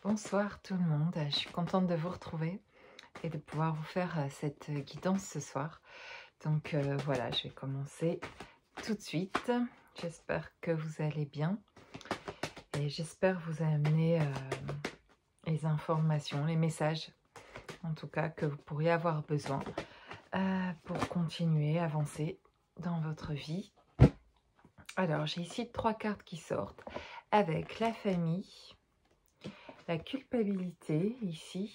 Bonsoir tout le monde, je suis contente de vous retrouver et de pouvoir vous faire cette guidance ce soir. Donc voilà, je vais commencer tout de suite. J'espère que vous allez bien et j'espère vous amener les informations, les messages en tout cas que vous pourriez avoir besoin pour continuer, avancer dans votre vie. Alors j'ai ici 3 cartes qui sortent avec la famille, la culpabilité ici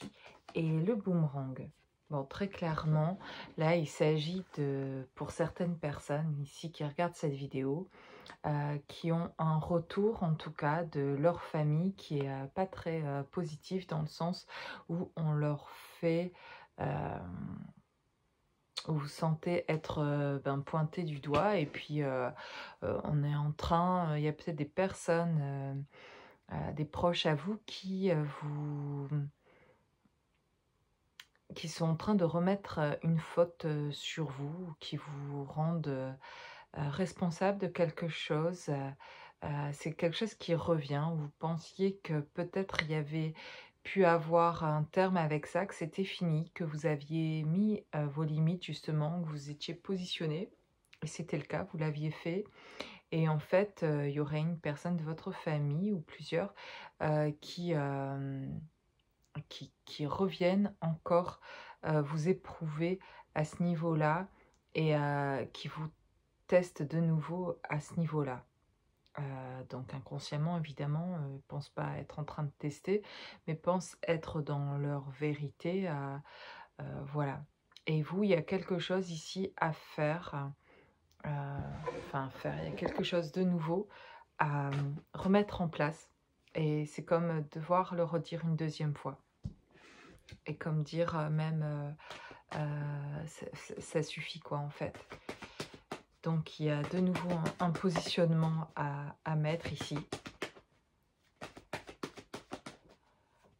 et le boomerang. Bon, très clairement, là, il s'agit de, pour certaines personnes ici qui regardent cette vidéo, qui ont un retour, en tout cas, de leur famille qui est pas très positif dans le sens où on leur fait... où vous sentez être pointé du doigt et puis on est en train, il y a peut-être des personnes... des proches à vous qui sont en train de remettre une faute sur vous, qui vous rendent responsable de quelque chose. C'est quelque chose qui revient. Vous pensiez que peut-être il y avait pu avoir un terme avec ça, que c'était fini, que vous aviez mis vos limites justement, que vous étiez positionné. Et c'était le cas, vous l'aviez fait. Et en fait, il y aurait une personne de votre famille ou plusieurs qui reviennent encore vous éprouver à ce niveau-là et qui vous testent de nouveau à ce niveau-là. Donc inconsciemment, évidemment, ne pense pas être en train de tester, mais pense être dans leur vérité. Voilà. Et vous, il y a quelque chose ici à faire. Il y a quelque chose de nouveau à remettre en place. Et c'est comme devoir le redire une deuxième fois. Et comme dire ça suffit quoi en fait. Donc il y a de nouveau un positionnement à mettre ici.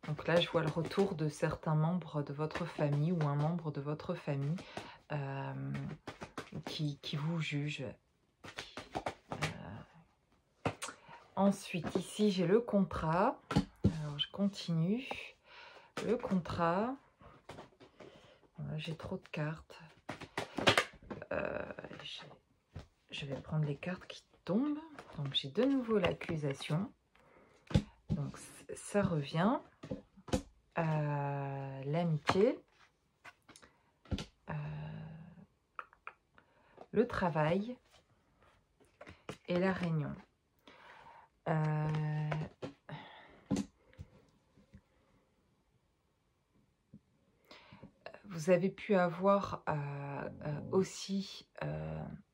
Donc là je vois le retour de certains membres de votre famille ou un membre de votre famille qui vous juge. Ensuite ici j'ai le contrat. Alors je continue. Le contrat. J'ai trop de cartes. Je vais prendre les cartes qui tombent. Donc j'ai de nouveau l'accusation. Donc ça revient. L'amitié. Le travail. Et la réunion. Vous avez pu avoir aussi...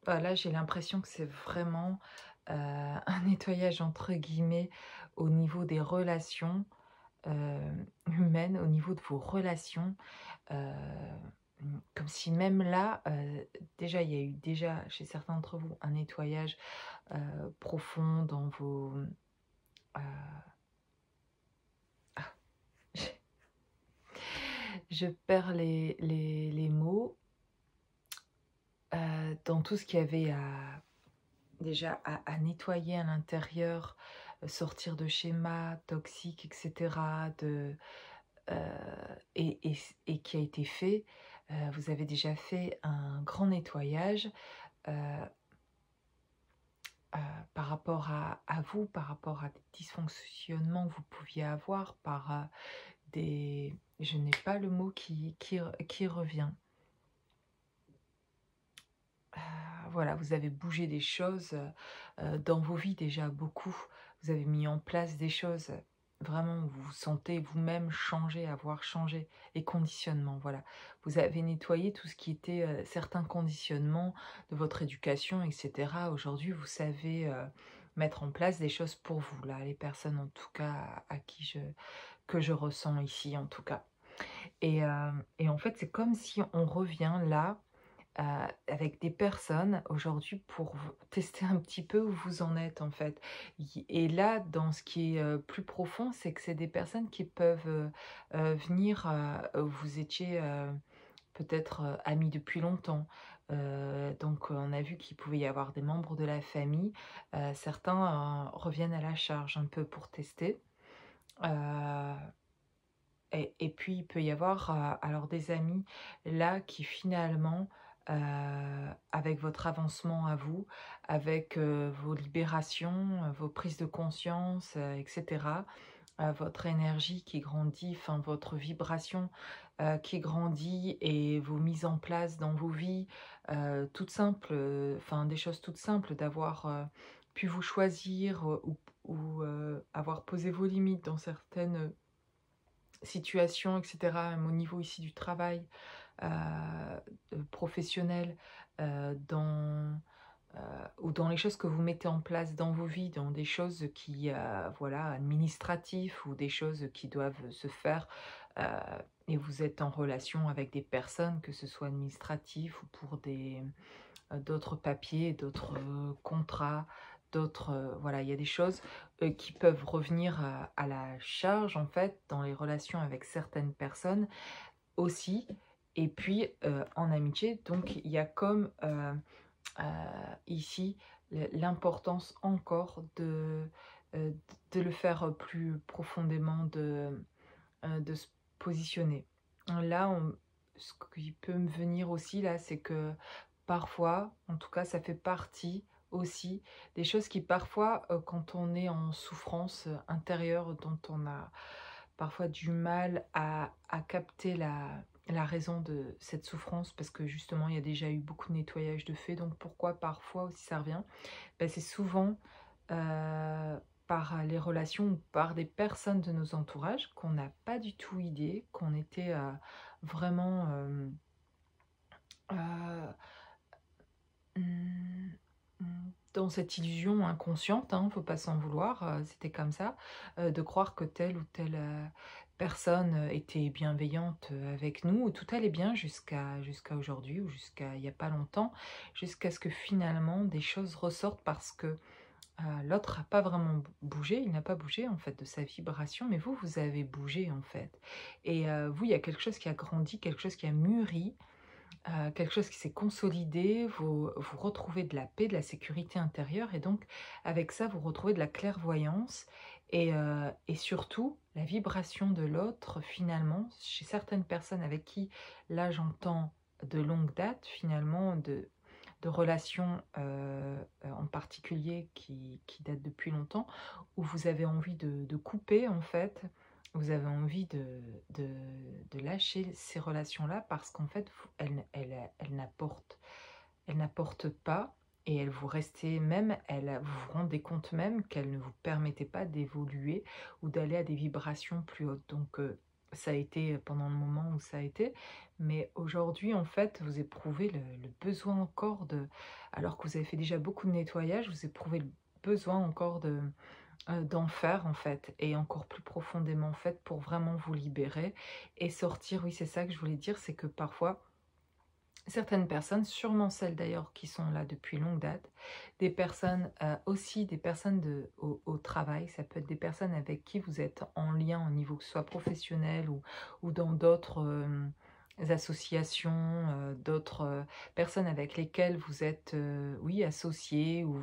là, j'ai l'impression que c'est vraiment un nettoyage, entre guillemets, au niveau des relations humaines, au niveau de vos relations. Comme si même là, déjà, il y a eu déjà, chez certains d'entre vous, un nettoyage profond dans vos... Je perds les mots. Dans tout ce qu'il y avait déjà à nettoyer à l'intérieur, sortir de schémas toxiques, etc. Et qui a été fait. Vous avez déjà fait un grand nettoyage par rapport à vous, par rapport à des dysfonctionnements que vous pouviez avoir, par des... Je n'ai pas le mot qui revient. Voilà, vous avez bougé des choses dans vos vies déjà beaucoup. Vous avez mis en place des choses. Vraiment, vous vous sentez vous-même changer, avoir changé. Les conditionnements, voilà. Vous avez nettoyé tout ce qui était certains conditionnements de votre éducation, etc. Aujourd'hui, vous savez mettre en place des choses pour vous, là, les personnes en tout cas à qui que je ressens ici, en tout cas. Et en fait, c'est comme si on revient là, avec des personnes aujourd'hui pour tester un petit peu où vous en êtes en fait. Et là, dans ce qui est plus profond, c'est que c'est des personnes qui peuvent venir, vous étiez peut-être amis depuis longtemps. Donc on a vu qu'il pouvait y avoir des membres de la famille. Certains reviennent à la charge un peu pour tester. Euh, et puis, il peut y avoir alors des amis là qui finalement, avec votre avancement à vous, avec vos libérations, vos prises de conscience, etc., votre énergie qui grandit, enfin votre vibration qui grandit et vos mises en place dans vos vies, toutes simples, enfin des choses toutes simples, d'avoir pu vous choisir ou avoir posé vos limites dans certaines situations, etc., même au niveau ici du travail professionnel, ou dans les choses que vous mettez en place dans vos vies, dans des choses qui, voilà, administratives ou des choses qui doivent se faire, euh, et vous êtes en relation avec des personnes, que ce soit administratif ou pour d'autres papiers, d'autres contrats, d'autres, voilà, il y a des choses qui peuvent revenir à la charge, en fait, dans les relations avec certaines personnes aussi. Et puis, en amitié, donc, il y a comme ici l'importance encore euh, de le faire plus profondément, de se positionner. Là, ce qui peut me venir aussi, là, c'est que parfois, en tout cas, ça fait partie aussi des choses qui parfois, quand on est en souffrance intérieure, dont on a parfois du mal à capter la raison de cette souffrance, parce que justement, il y a déjà eu beaucoup de nettoyage de fait, donc pourquoi parfois aussi ça revient? Ben, c'est souvent par les relations ou par des personnes de nos entourages qu'on n'a pas du tout idée, qu'on était vraiment euh, Mmh, dans cette illusion inconsciente, hein, faut pas s'en vouloir, c'était comme ça, de croire que telle ou telle, personne, était bienveillante, avec nous, ou tout allait bien jusqu'à aujourd'hui ou jusqu'à il y a pas longtemps, jusqu'à ce que finalement des choses ressortent parce que, l'autre a pas vraiment bougé, il n'a pas bougé en fait de sa vibration, mais vous, vous avez bougé en fait. Et vous, il y a quelque chose qui a grandi, quelque chose qui a mûri, quelque chose qui s'est consolidé, vous retrouvez de la paix, de la sécurité intérieure, et donc avec ça, vous retrouvez de la clairvoyance et surtout la vibration de l'autre, finalement, chez certaines personnes avec qui, là j'entends de longue date, finalement, de relations en particulier qui datent depuis longtemps, où vous avez envie de couper en fait, vous avez envie de, de lâcher ces relations-là parce qu'en fait, elles n'apportent pas, et elles vous restez même, vous vous rendez compte même qu'elles ne vous permettaient pas d'évoluer ou d'aller à des vibrations plus hautes. Donc, ça a été pendant le moment où ça a été, mais aujourd'hui, en fait, vous éprouvez le besoin encore alors que vous avez fait déjà beaucoup de nettoyage, vous éprouvez le besoin encore d'en faire en fait, et encore plus profondément en fait, pour vraiment vous libérer et sortir. Oui, c'est ça que je voulais dire, c'est que parfois certaines personnes, sûrement celles d'ailleurs qui sont là depuis longue date, des personnes aussi, des personnes au travail, ça peut être des personnes avec qui vous êtes en lien au niveau que ce soit professionnel ou dans d'autres associations, d'autres personnes avec lesquelles vous êtes, oui, associés, ou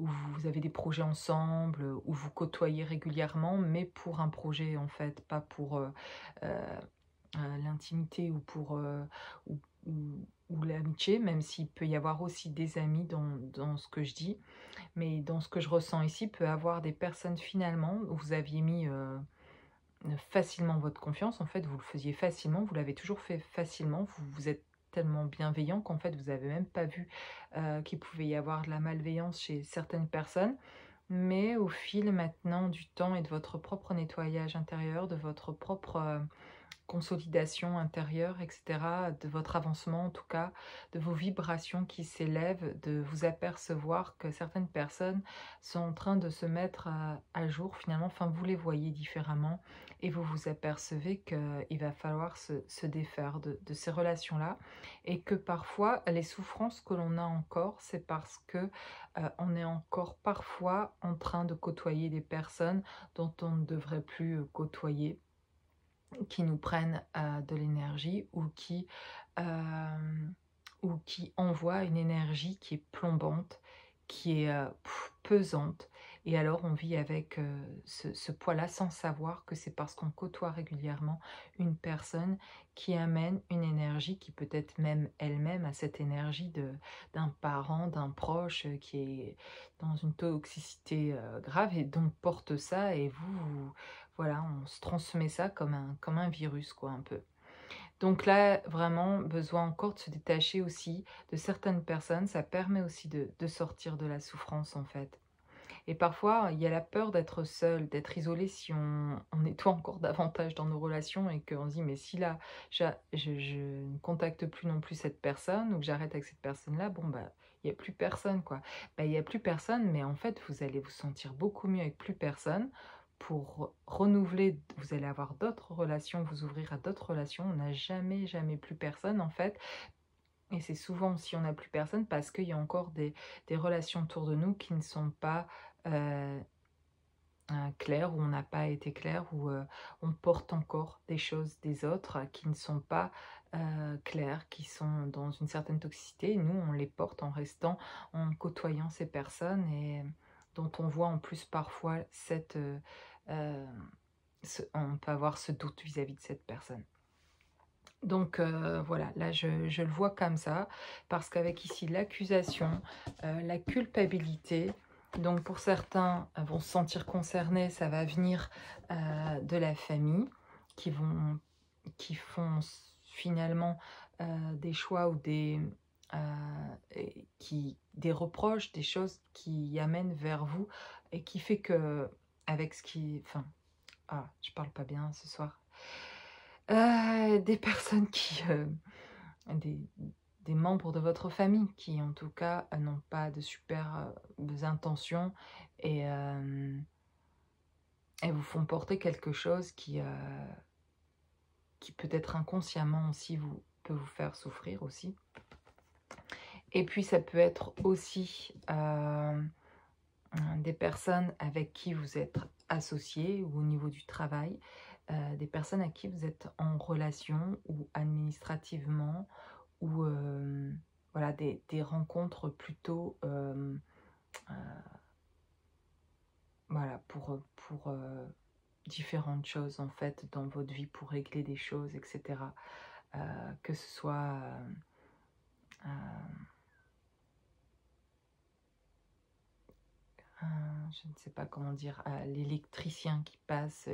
vous avez des projets ensemble, ou vous côtoyez régulièrement, mais pour un projet en fait, pas pour euh, l'intimité ou pour ou l'amitié, même s'il peut y avoir aussi des amis dans ce que je dis, mais dans ce que je ressens ici, peut avoir des personnes finalement où vous aviez mis facilement votre confiance, en fait vous le faisiez facilement, vous l'avez toujours fait facilement, vous êtes tellement bienveillant qu'en fait vous n'avez même pas vu qu'il pouvait y avoir de la malveillance chez certaines personnes, mais au fil maintenant du temps et de votre propre nettoyage intérieur, de votre propre consolidation intérieure, etc., de votre avancement en tout cas, de vos vibrations qui s'élèvent, de vous apercevoir que certaines personnes sont en train de se mettre à jour finalement, enfin vous les voyez différemment, et vous vous apercevez qu'il va falloir se défaire de ces relations-là, et que parfois les souffrances que l'on a encore, c'est parce que on est encore parfois en train de côtoyer des personnes dont on ne devrait plus côtoyer, qui nous prennent de l'énergie, ou qui envoient une énergie qui est plombante, qui est pesante, et alors on vit avec ce poids-là sans savoir que c'est parce qu'on côtoie régulièrement une personne qui amène une énergie qui peut-être même elle-même a cette énergie d'un parent, d'un proche qui est dans une toxicité grave et donc porte ça et voilà, on se transmet ça comme un virus quoi un peu. Donc là, vraiment, besoin encore de se détacher aussi de certaines personnes. Ça permet aussi de sortir de la souffrance, en fait. Et parfois, il y a la peur d'être seul, d'être isolé si on nettoie encore davantage dans nos relations et qu'on se dit, mais si là, je ne contacte plus non plus cette personne ou que j'arrête avec cette personne-là, bon, bah, il n'y a plus personne, quoi. Bah, il n'y a plus personne, mais en fait, vous allez vous sentir beaucoup mieux avec plus personne pour renouveler, vous allez avoir d'autres relations, vous ouvrir à d'autres relations. On n'a jamais, jamais plus personne, en fait. Et c'est souvent si on n'a plus personne parce qu'il y a encore des relations autour de nous qui ne sont pas euh, claires, où on n'a pas été clair, où on porte encore des choses des autres qui ne sont pas claires, qui sont dans une certaine toxicité. Et nous, on les porte en restant, en côtoyant ces personnes et dont on voit en plus parfois euh, on peut avoir ce doute vis-à-vis de cette personne. Donc voilà, là je le vois comme ça, parce qu'avec ici l'accusation, la culpabilité, donc pour certains vont se sentir concernés, ça va venir de la famille, qui font finalement des choix ou des reproches, des choses qui amènent vers vous, et qui fait que, avec ce qui... Enfin, je parle pas bien ce soir. Des personnes des, des membres de votre famille qui, en tout cas, n'ont pas de super intentions et, et vous font porter quelque chose qui peut-être inconsciemment aussi peut vous faire souffrir aussi. Et puis, ça peut être aussi des personnes avec qui vous êtes associés ou au niveau du travail, des personnes à qui vous êtes en relation ou administrativement, ou voilà, des rencontres plutôt voilà, pour différentes choses en fait dans votre vie, pour régler des choses, etc. Que ce soit je ne sais pas comment dire, l'électricien qui passe,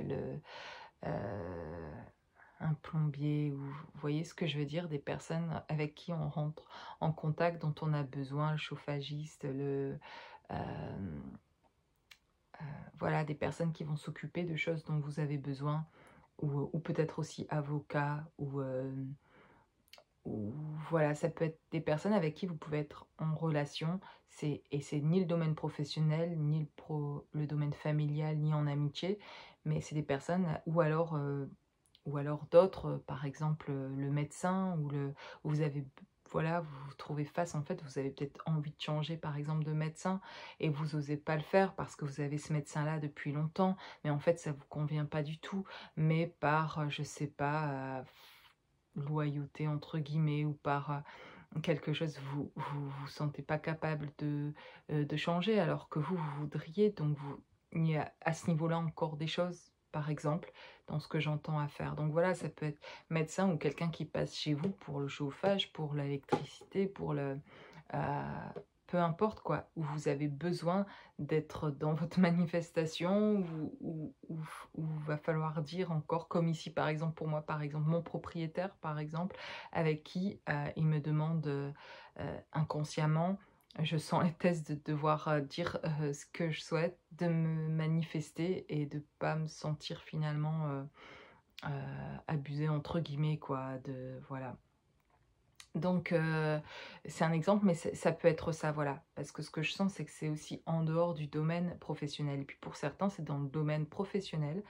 un plombier, ou vous voyez ce que je veux dire, des personnes avec qui on rentre en contact, dont on a besoin, le chauffagiste, voilà, des personnes qui vont s'occuper de choses dont vous avez besoin, ou peut-être aussi avocat, ou voilà, ça peut être des personnes avec qui vous pouvez être en relation, et c'est ni le domaine professionnel, ni le domaine familial, ni en amitié, mais c'est des personnes, ou alors d'autres, par exemple le médecin, où vous avez, voilà, vous vous trouvez face, en fait, vous avez peut-être envie de changer par exemple de médecin et vous n'osez pas le faire parce que vous avez ce médecin-là depuis longtemps, mais en fait ça ne vous convient pas du tout, mais par, je sais pas, loyauté entre guillemets, ou par quelque chose, vous sentez pas capable de changer alors que vous voudriez, donc il y a à ce niveau-là encore des choses, par exemple, dans ce que j'entends à faire. Donc voilà, ça peut être médecin ou quelqu'un qui passe chez vous pour le chauffage, pour l'électricité, pour peu importe quoi, où vous avez besoin d'être dans votre manifestation, où va falloir dire encore, comme ici par exemple, pour moi par exemple, mon propriétaire par exemple, avec qui il me demande inconsciemment, je sens les tests de devoir dire ce que je souhaite, de me manifester et de pas me sentir finalement abusée entre guillemets quoi, voilà. Donc, c'est un exemple, mais ça peut être ça, voilà. Parce que ce que je sens, c'est que c'est aussi en dehors du domaine professionnel. Et puis pour certains, c'est dans le domaine professionnel,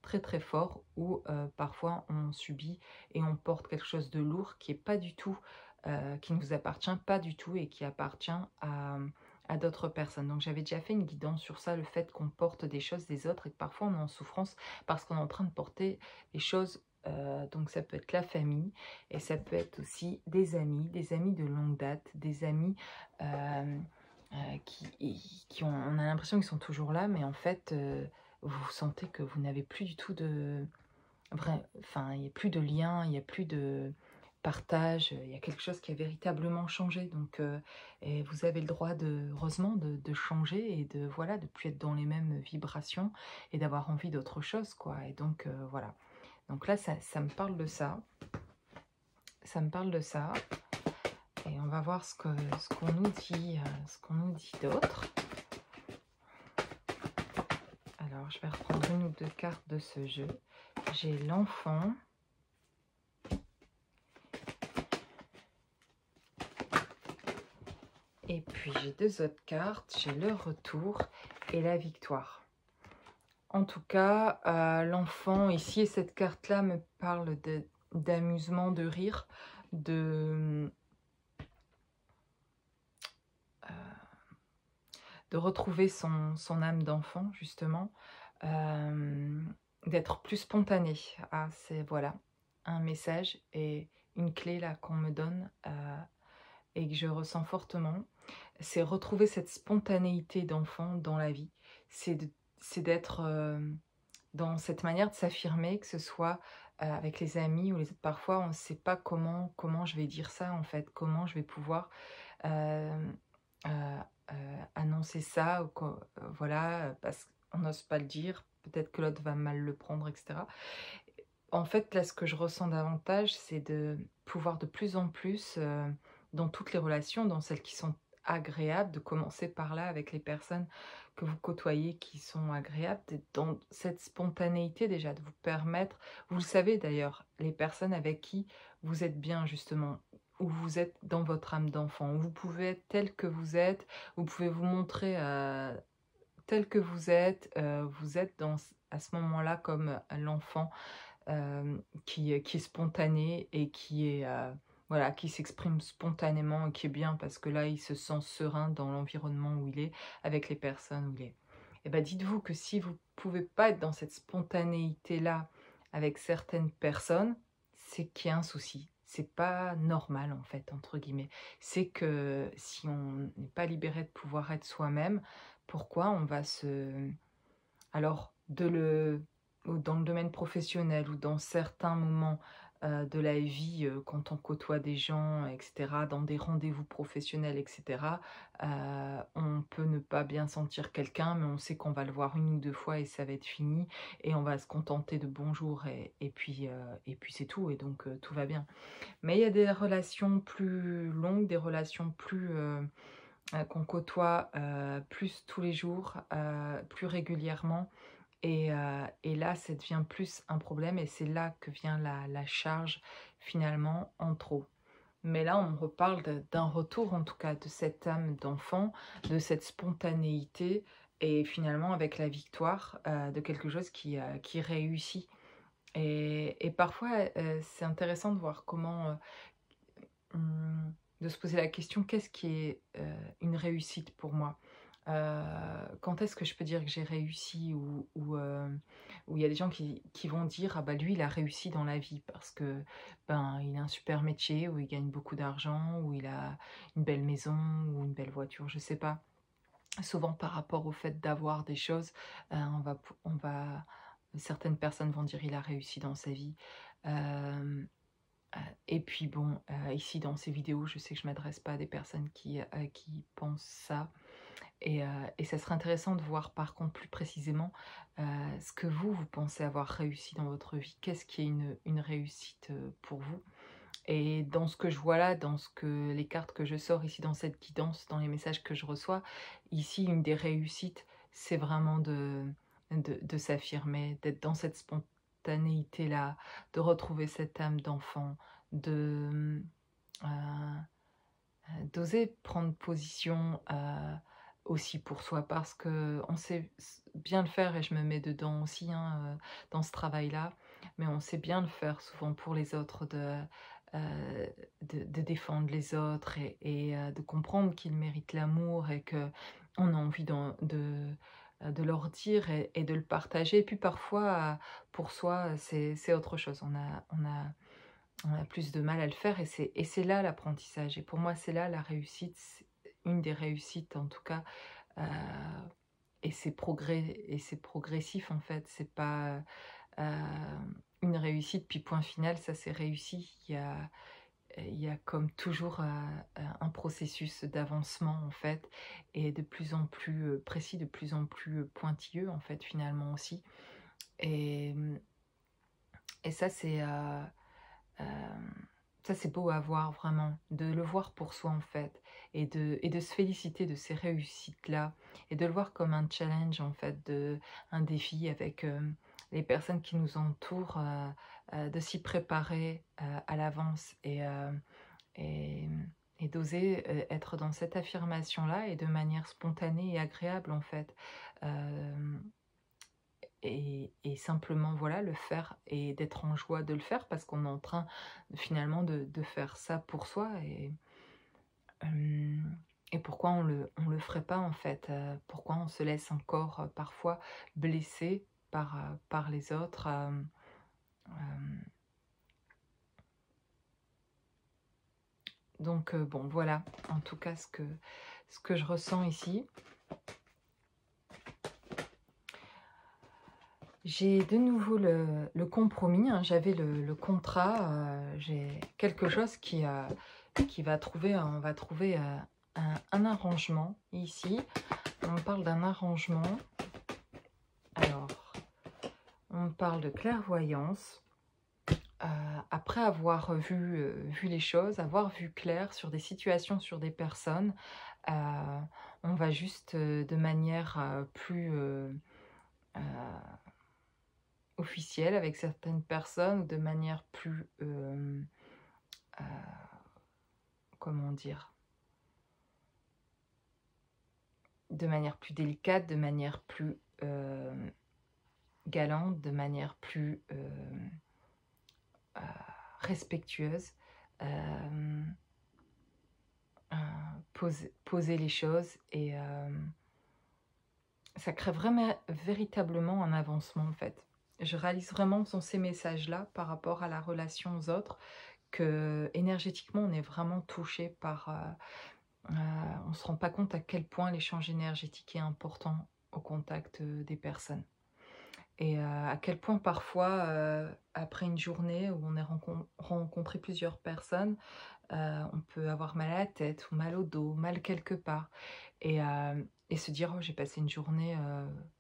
très très fort, où parfois on subit et on porte quelque chose de lourd qui est pas du tout, qui ne vous appartient pas du tout et qui appartient à d'autres personnes. Donc j'avais déjà fait une guidance sur ça, le fait qu'on porte des choses des autres et que parfois on est en souffrance parce qu'on est en train de porter des choses. Donc ça peut être la famille et ça peut être aussi des amis de longue date, des amis on a l'impression qu'ils sont toujours là, mais en fait, vous sentez que vous n'avez plus du tout de enfin, il n'y a plus de lien, il n'y a plus de partage, il y a quelque chose qui a véritablement changé. Donc, et vous avez le droit heureusement, de changer et de, voilà, de plus être dans les mêmes vibrations et d'avoir envie d'autre chose, quoi. Et donc, voilà. Donc là, ça me parle de ça. Ça me parle de ça. Et on va voir ce qu'on nous dit, d'autre. Alors, je vais reprendre une ou deux cartes de ce jeu. J'ai l'enfant. Et puis, j'ai deux autres cartes. J'ai le retour et la victoire. En tout cas, l'enfant ici, et cette carte-là me parle d'amusement, de rire, de retrouver son âme d'enfant, justement, d'être plus spontané. Ah, c'est, voilà, un message et une clé là qu'on me donne et que je ressens fortement. C'est retrouver cette spontanéité d'enfant dans la vie. C'est d'être dans cette manière de s'affirmer, que ce soit avec les amis ou les autres. Parfois, on ne sait pas comment je vais dire ça, en fait, comment je vais pouvoir euh, annoncer ça, ou voilà, parce qu'on n'ose pas le dire, peut-être que l'autre va mal le prendre, etc. En fait, là, ce que je ressens davantage, c'est de pouvoir de plus en plus, dans toutes les relations, dans celles qui sont agréables, de commencer par là avec les personnes que vous côtoyez qui sont agréables, d'être dans cette spontanéité déjà, de vous permettre, vous le savez d'ailleurs, les personnes avec qui vous êtes bien justement, où vous êtes dans votre âme d'enfant, où vous pouvez être tel que vous pouvez vous montrer tel que vous êtes à ce moment-là comme l'enfant qui est spontané et qui est voilà, qui s'exprime spontanément et qui est bien parce que là il se sent serein dans l'environnement où il est, avec les personnes où il est. Et ben dites-vous que si vous pouvez pas être dans cette spontanéité là avec certaines personnes, c'est qu'il y a un souci. C'est pas normal en fait, entre guillemets. C'est que si on n'est pas libéré de pouvoir être soi-même, pourquoi on va se... Alors, ou dans le domaine professionnel ou dans certains moments de la vie, quand on côtoie des gens, etc., dans des rendez-vous professionnels, etc., on peut ne pas bien sentir quelqu'un, mais on sait qu'on va le voir une ou deux fois et ça va être fini, et on va se contenter de bonjour, et puis c'est tout, et donc tout va bien. Mais il y a des relations plus longues, des relations plus... qu'on côtoie plus tous les jours, plus régulièrement. Et là, ça devient plus un problème et c'est là que vient la charge finalement en trop. Mais là, on me reparle d'un retour, en tout cas, de cette âme d'enfant, de cette spontanéité et finalement avec la victoire de quelque chose qui réussit. Et parfois, c'est intéressant de voir comment... de se poser la question, qu'est-ce qui est une réussite pour moi? Quand est-ce que je peux dire que j'ai réussi, ou il y a des gens qui vont dire ah bah lui il a réussi dans la vie parce que ben il a un super métier, ou il gagne beaucoup d'argent, ou il a une belle maison ou une belle voiture, je sais pas. Souvent par rapport au fait d'avoir des choses, certaines personnes vont dire il a réussi dans sa vie. Et puis bon, ici dans ces vidéos, je sais que je ne m'adresse pas à des personnes qui pensent ça. Et ça serait intéressant de voir par contre plus précisément ce que vous pensez avoir réussi dans votre vie. Qu'est-ce qui est une réussite pour vous? Et dans ce que je vois là, les cartes que je sors ici, dans cette guidance, dans les messages que je reçois, ici une des réussites, c'est vraiment de s'affirmer, d'être dans cette spontanéité-là, de retrouver cette âme d'enfant, d'oser prendre position aussi pour soi, parce que on sait bien le faire, et je me mets dedans aussi, hein, dans ce travail-là, mais on sait bien le faire souvent pour les autres, de défendre les autres, et de comprendre qu'ils méritent l'amour et que on a envie de leur dire, et de le partager. Et puis parfois, pour soi, c'est autre chose. On a plus de mal à le faire, et c'est là l'apprentissage. Et pour moi, c'est là la réussite. une des réussites en tout cas, et c'est progressif en fait, c'est pas une réussite puis point final, ça c'est réussi. Il y a comme toujours un processus d'avancement en fait, et de plus en plus précis, de plus en plus pointilleux en fait finalement aussi. Et, et ça c'est beau à voir vraiment, de le voir pour soi en fait, et de se féliciter de ces réussites-là, et de le voir comme un challenge en fait, un défi avec les personnes qui nous entourent, de s'y préparer à l'avance, et, et d'oser être dans cette affirmation-là, et de manière spontanée et agréable en fait. Euh, et simplement, voilà, le faire et d'être en joie de le faire parce qu'on est en train finalement de faire ça pour soi. Euh, et pourquoi on le ferait pas en fait, pourquoi on se laisse encore parfois blesser par les autres. Donc bon, voilà en tout cas ce que je ressens ici. J'ai de nouveau le compromis, hein. J'avais le contrat, j'ai quelque chose qui va trouver, on va trouver un arrangement ici. On parle d'un arrangement. Alors, on parle de clairvoyance. Après avoir vu les choses, avoir vu clair sur des situations, sur des personnes, on va juste de manière plus officielle avec certaines personnes, ou de manière plus comment dire, de manière plus délicate, de manière plus galante, de manière plus respectueuse, poser les choses, et ça crée vraiment véritablement un avancement en fait. Je réalise vraiment dans ces messages-là par rapport à la relation aux autres que énergétiquement on est vraiment touché par... on ne se rend pas compte à quel point l'échange énergétique est important au contact des personnes. Et à quel point parfois, après une journée où on a rencontré plusieurs personnes, on peut avoir mal à la tête, ou mal au dos, mal quelque part. Et se dire, oh, j'ai passé une journée,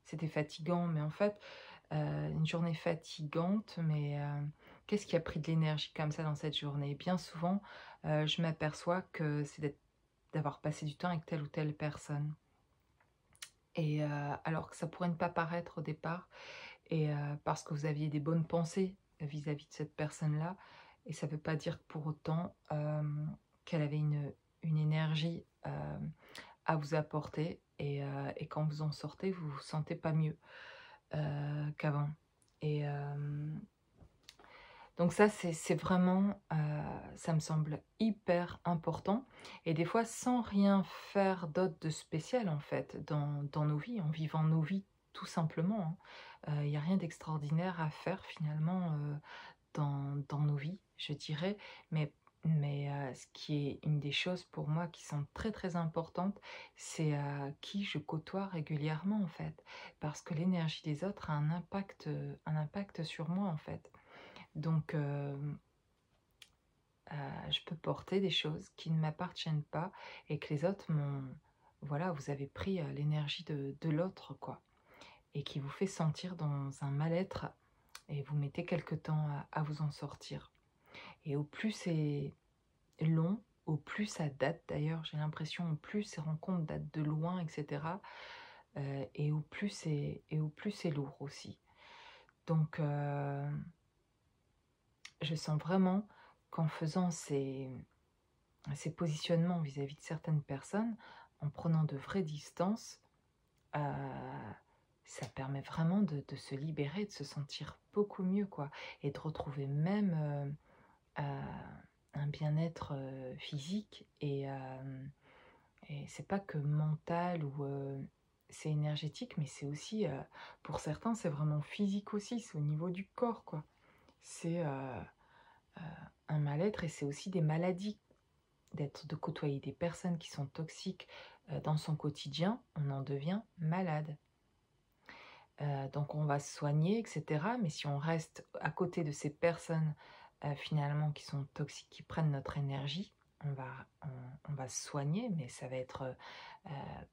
c'était fatigant, mais en fait, une journée fatigante, mais qu'est-ce qui a pris de l'énergie comme ça dans cette journée? Et bien souvent, je m'aperçois que c'est d'avoir passé du temps avec telle ou telle personne. Et alors que ça pourrait ne pas paraître au départ, et parce que vous aviez des bonnes pensées vis-à-vis de cette personne-là, et ça ne veut pas dire pour autant qu'elle avait une énergie à vous apporter, et quand vous en sortez, vous vous sentez pas mieux qu'avant. Et donc ça, c'est vraiment, ça me semble hyper important. Et des fois, sans rien faire d'autre de spécial, en fait, dans nos vies, en vivant nos vies tout simplement. Il n'y a rien d'extraordinaire à faire, finalement, dans nos vies, je dirais. Mais ce qui est une des choses pour moi qui sont très très importantes, c'est qui je côtoie régulièrement, en fait. Parce que l'énergie des autres a un impact sur moi, en fait. Donc, je peux porter des choses qui ne m'appartiennent pas, et que les autres m'ont... Voilà, vous avez pris l'énergie de l'autre, quoi. Et qui vous fait sentir dans un mal-être, et vous mettez quelque temps à vous en sortir. Et au plus c'est long, au plus ça date, d'ailleurs, j'ai l'impression, au plus ces rencontres datent de loin, etc. Et au plus c'est lourd aussi. Donc, je sens vraiment qu'en faisant ces positionnements vis-à-vis de certaines personnes, en prenant de vraies distances, ça permet vraiment de se libérer, de se sentir beaucoup mieux, quoi. Et de retrouver même un bien-être physique, et c'est pas que mental, ou c'est énergétique, mais c'est aussi, pour certains, c'est vraiment physique aussi, c'est au niveau du corps, quoi. C'est un mal-être, et c'est aussi des maladies de côtoyer des personnes qui sont toxiques dans son quotidien, on en devient malade. Donc on va se soigner, etc. Mais si on reste à côté de ces personnes finalement qui sont toxiques, qui prennent notre énergie, on va se soigner, mais ça va être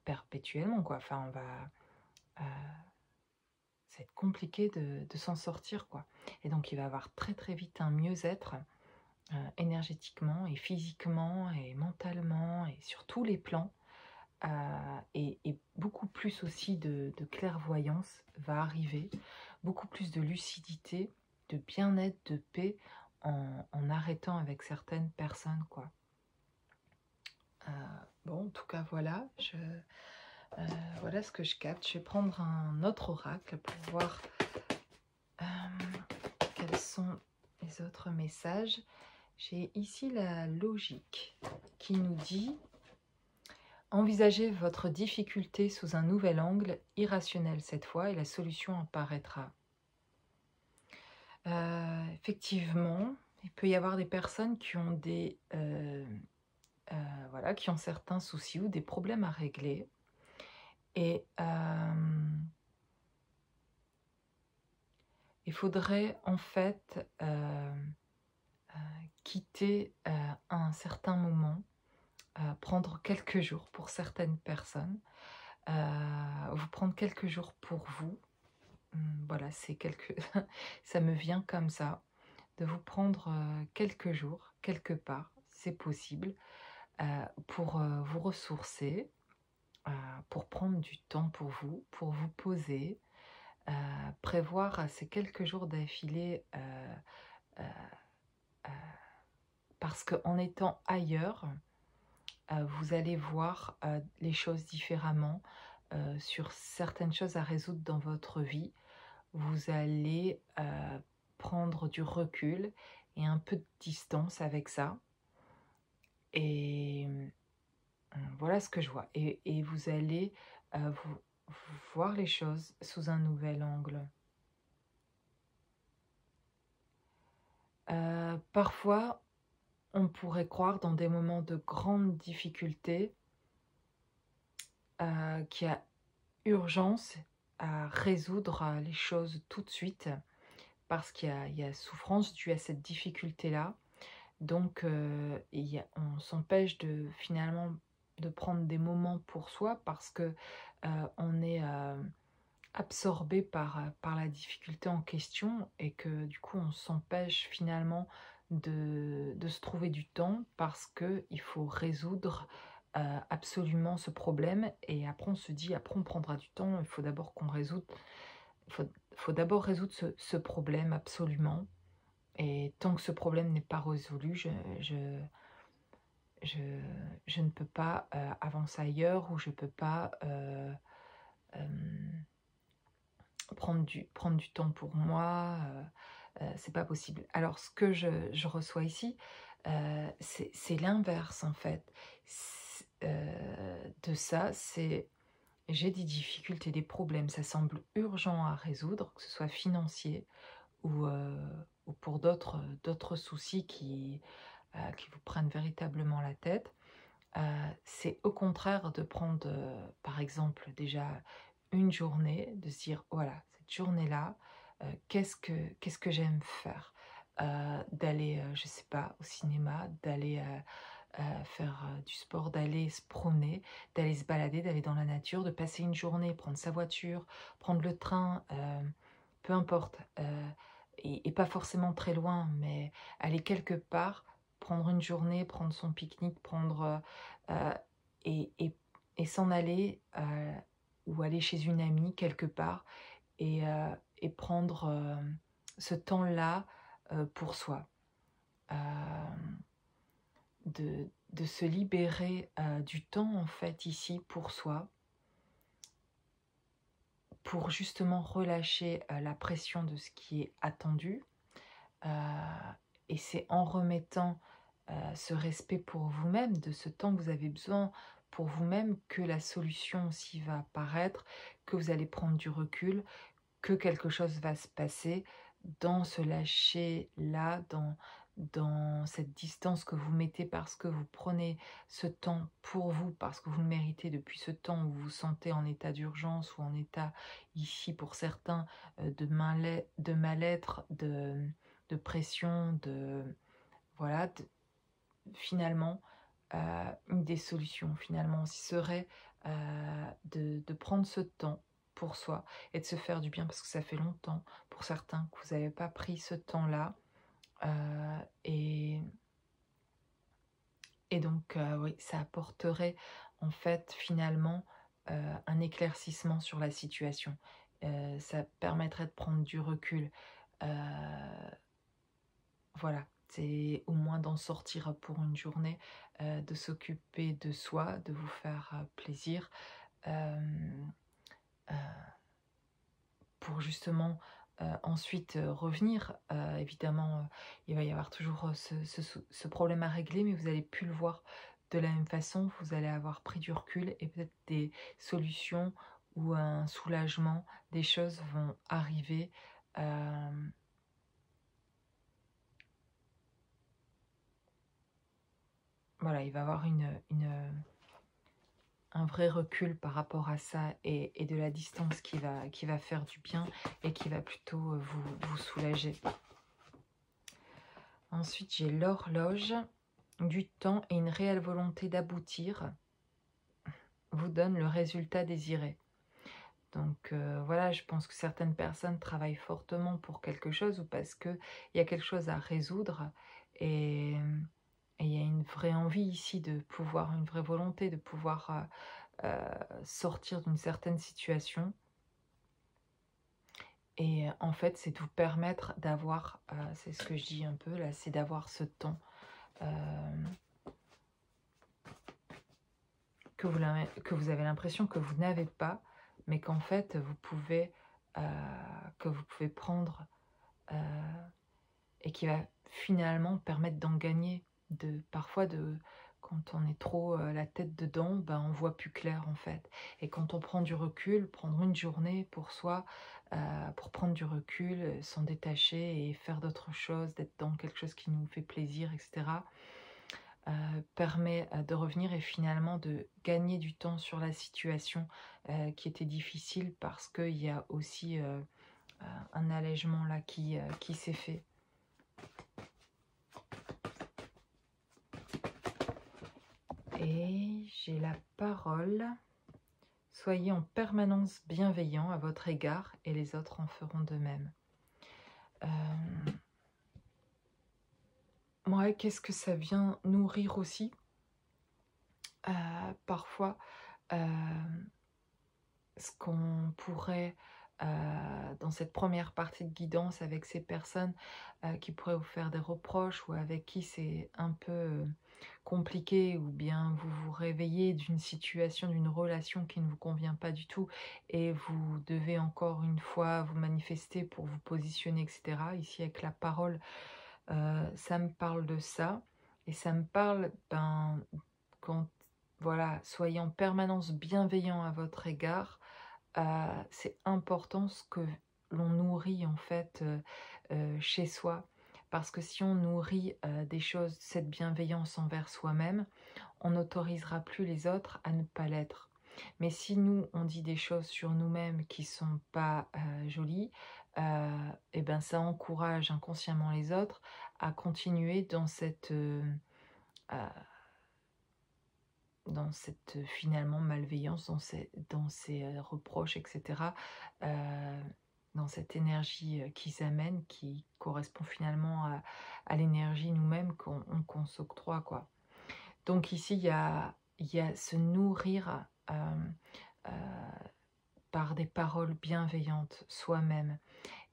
perpétuellement, quoi. Enfin, ça va être compliqué de s'en sortir, quoi. Et donc il va y avoir très très vite un mieux-être énergétiquement et physiquement et mentalement et sur tous les plans. Et beaucoup plus aussi de clairvoyance va arriver, beaucoup plus de lucidité, de bien-être, de paix en arrêtant avec certaines personnes, quoi. Bon, en tout cas, voilà, voilà ce que je capte. Je vais prendre un autre oracle pour voir quels sont les autres messages. J'ai ici la logique qui nous dit: envisagez votre difficulté sous un nouvel angle, irrationnel cette fois, et la solution apparaîtra. Effectivement, il peut y avoir des personnes qui ont voilà, qui ont certains soucis ou des problèmes à régler. Et il faudrait en fait quitter un certain moment, prendre quelques jours pour certaines personnes, vous prendre quelques jours pour vous. Voilà, c'est ça me vient comme ça, de vous prendre quelques jours, quelque part, c'est possible, pour vous ressourcer, pour prendre du temps pour vous poser, prévoir ces quelques jours d'affilée, parce qu'en étant ailleurs, vous allez voir les choses différemment, sur certaines choses à résoudre dans votre vie. Vous allez prendre du recul et un peu de distance avec ça. Et voilà ce que je vois. Et vous allez vous voir les choses sous un nouvel angle. Parfois, on pourrait croire dans des moments de grande difficulté qu'il y a urgence à résoudre les choses tout de suite, parce qu'il y a souffrance due à cette difficulté-là. Donc, on s'empêche finalement de prendre des moments pour soi parce que on est absorbé par la difficulté en question, et que du coup on s'empêche finalement de se trouver du temps parce qu'il faut résoudre absolument ce problème. Et après on se dit, après on prendra du temps, il faut d'abord faut d'abord résoudre ce problème absolument. Et tant que ce problème n'est pas résolu, je ne peux pas avancer ailleurs, ou je ne peux pas prendre du temps pour moi. C'est pas possible. Alors, ce que je reçois ici, c'est l'inverse, en fait. De ça, c'est: j'ai des difficultés, des problèmes, ça semble urgent à résoudre, que ce soit financier ou pour d'autres soucis qui vous prennent véritablement la tête. C'est au contraire de prendre, par exemple, déjà une journée, de se dire: voilà, cette journée-là, qu'est-ce que j'aime faire? D'aller, je sais pas, au cinéma, d'aller faire du sport, d'aller se promener, d'aller se balader, d'aller dans la nature, de passer une journée, prendre sa voiture, prendre le train, peu importe, et pas forcément très loin, mais aller quelque part, prendre une journée, prendre son pique-nique, prendre euh, et, et, et s'en aller, ou aller chez une amie quelque part, et prendre ce temps-là pour soi. De se libérer du temps, en fait, ici, pour soi, pour justement relâcher la pression de ce qui est attendu. Et c'est en remettant ce respect pour vous-même, de ce temps que vous avez besoin pour vous-même, que la solution aussi va apparaître, que vous allez prendre du recul, que quelque chose va se passer dans ce lâcher-là, dans cette distance que vous mettez parce que vous prenez ce temps pour vous, parce que vous le méritez depuis ce temps où vous vous sentez en état d'urgence ou en état, ici pour certains, de mal-être, de pression, voilà, finalement, une des solutions, finalement, serait de prendre ce temps pour soi et de se faire du bien parce que ça fait longtemps, pour certains, que vous n'avez pas pris ce temps-là. Euh, et, et donc, oui, ça apporterait en fait finalement un éclaircissement sur la situation. Ça permettrait de prendre du recul. Euh, voilà, c'est au moins d'en sortir pour une journée, de s'occuper de soi, de vous faire plaisir, euh, euh, pour justement ensuite revenir. Évidemment, il va y avoir toujours ce problème à régler, mais vous allez plus le voir de la même façon. Vous allez avoir pris du recul et peut-être des solutions ou un soulagement, des choses vont arriver. Voilà, il va y avoir un vrai recul par rapport à ça et de la distance qui va faire du bien et qui va plutôt vous soulager. Ensuite, j'ai l'horloge du temps et une réelle volonté d'aboutir vous donne le résultat désiré. Donc voilà, je pense que certaines personnes travaillent fortement pour quelque chose ou parce qu'il y a quelque chose à résoudre et il y a une vraie envie ici de pouvoir, une vraie volonté de pouvoir sortir d'une certaine situation. Et en fait, c'est de vous permettre d'avoir, c'est ce que je dis un peu là, c'est d'avoir ce temps que vous avez l'impression que vous n'avez pas, mais qu'en fait, que vous pouvez prendre et qui va finalement permettre d'en gagner. Parfois, quand on est trop la tête dedans, ben, on voit plus clair en fait. Et quand on prend du recul, prendre une journée pour soi, pour prendre du recul, s'en détacher et faire d'autres choses, d'être dans quelque chose qui nous fait plaisir, etc., permet de revenir et finalement de gagner du temps sur la situation qui était difficile parce qu'il y a aussi un allègement là qui s'est fait. Et j'ai la parole. Soyez en permanence bienveillant à votre égard et les autres en feront de même. Moi, qu'est-ce que ça vient nourrir aussi parfois, ce qu'on pourrait, dans cette première partie de guidance avec ces personnes qui pourraient vous faire des reproches ou avec qui c'est un peu compliqué, ou bien vous vous réveillez d'une situation, d'une relation qui ne vous convient pas du tout et vous devez encore une fois vous manifester pour vous positionner, etc. Ici avec la parole, ça me parle de ça et ça me parle, quand, voilà, soyez en permanence bienveillant à votre égard. C'est important ce que l'on nourrit en fait chez soi, parce que si on nourrit des choses, cette bienveillance envers soi-même, on n'autorisera plus les autres à ne pas l'être. Mais si nous, on dit des choses sur nous-mêmes qui sont pas jolies, et ben ça encourage inconsciemment les autres à continuer dans cette finalement malveillance, dans ces reproches, etc., dans cette énergie qu'ils amènent, qui correspond finalement à l'énergie nous-mêmes qu'on s'octroie, quoi. Donc ici, il y a se nourrir par des paroles bienveillantes soi-même.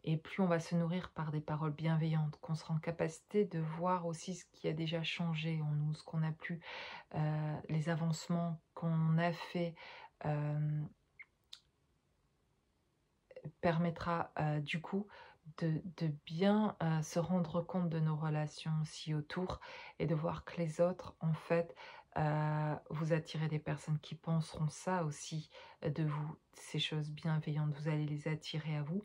Et plus on va se nourrir par des paroles bienveillantes, qu'on sera en capacité de voir aussi ce qui a déjà changé en nous, ce qu'on a pu, les avancements qu'on a fait, permettra du coup de bien se rendre compte de nos relations aussi autour et de voir que les autres, en fait, vous attirez des personnes qui penseront ça aussi de vous, ces choses bienveillantes, vous allez les attirer à vous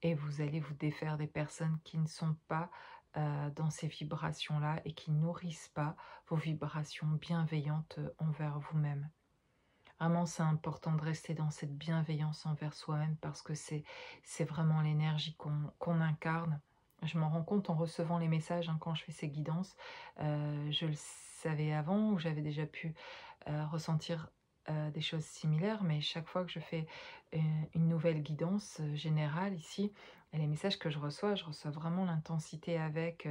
et vous allez vous défaire des personnes qui ne sont pas dans ces vibrations-là et qui nourrissent pas vos vibrations bienveillantes envers vous-même. Vraiment, c'est important de rester dans cette bienveillance envers soi-même parce que c'est vraiment l'énergie qu'on incarne. Je m'en rends compte en recevant les messages hein, quand je fais ces guidances. Je le savais avant ou j'avais déjà pu ressentir des choses similaires, mais chaque fois que je fais une nouvelle guidance générale ici, et les messages que je reçois vraiment l'intensité avec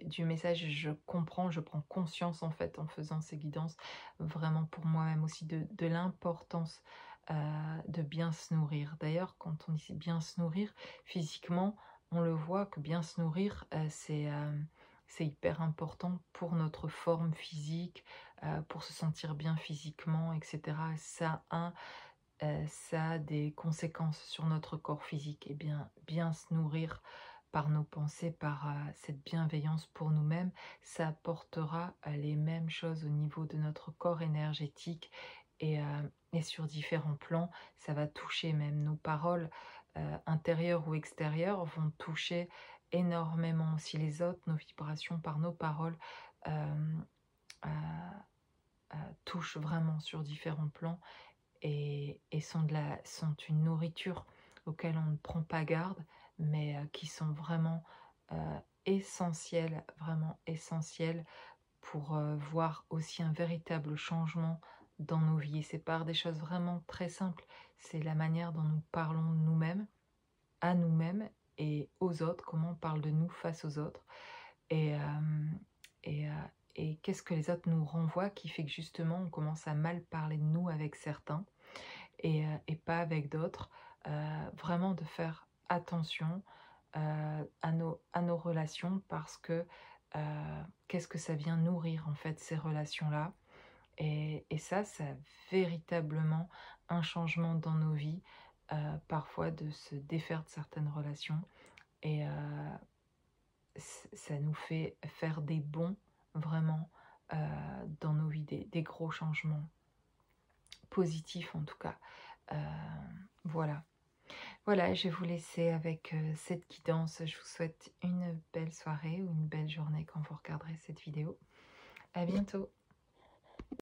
du message. Je comprends, je prends conscience en fait en faisant ces guidances, vraiment pour moi-même aussi de l'importance de bien se nourrir. D'ailleurs, quand on dit bien se nourrir physiquement, on le voit que bien se nourrir, c'est hyper important pour notre forme physique, pour se sentir bien physiquement, etc. Ça a des conséquences sur notre corps physique. Et bien se nourrir par nos pensées, par cette bienveillance pour nous-mêmes, ça apportera les mêmes choses au niveau de notre corps énergétique et sur différents plans. Ça va toucher même nos paroles intérieures ou extérieures, vont toucher énormément aussi les autres, nos vibrations par nos paroles. euh, euh, touchent vraiment sur différents plans et sont une nourriture auquel on ne prend pas garde, mais qui sont vraiment essentielles pour voir aussi un véritable changement dans nos vies. Et c'est par des choses vraiment très simples. C'est la manière dont nous parlons de nous-mêmes, à nous-mêmes et aux autres, comment on parle de nous face aux autres. Et, et, euh, et qu'est-ce que les autres nous renvoient qui fait que justement on commence à mal parler de nous avec certains et pas avec d'autres. Vraiment de faire attention à nos relations parce que qu'est-ce que ça vient nourrir en fait ces relations-là. Et ça a véritablement un changement dans nos vies, parfois de se défaire de certaines relations. Et ça nous fait faire des bons, vraiment, dans nos vies, des gros changements, positifs en tout cas. Voilà. Voilà, je vais vous laisser avec cette guidance. Je vous souhaite une belle soirée ou une belle journée quand vous regarderez cette vidéo. À bientôt.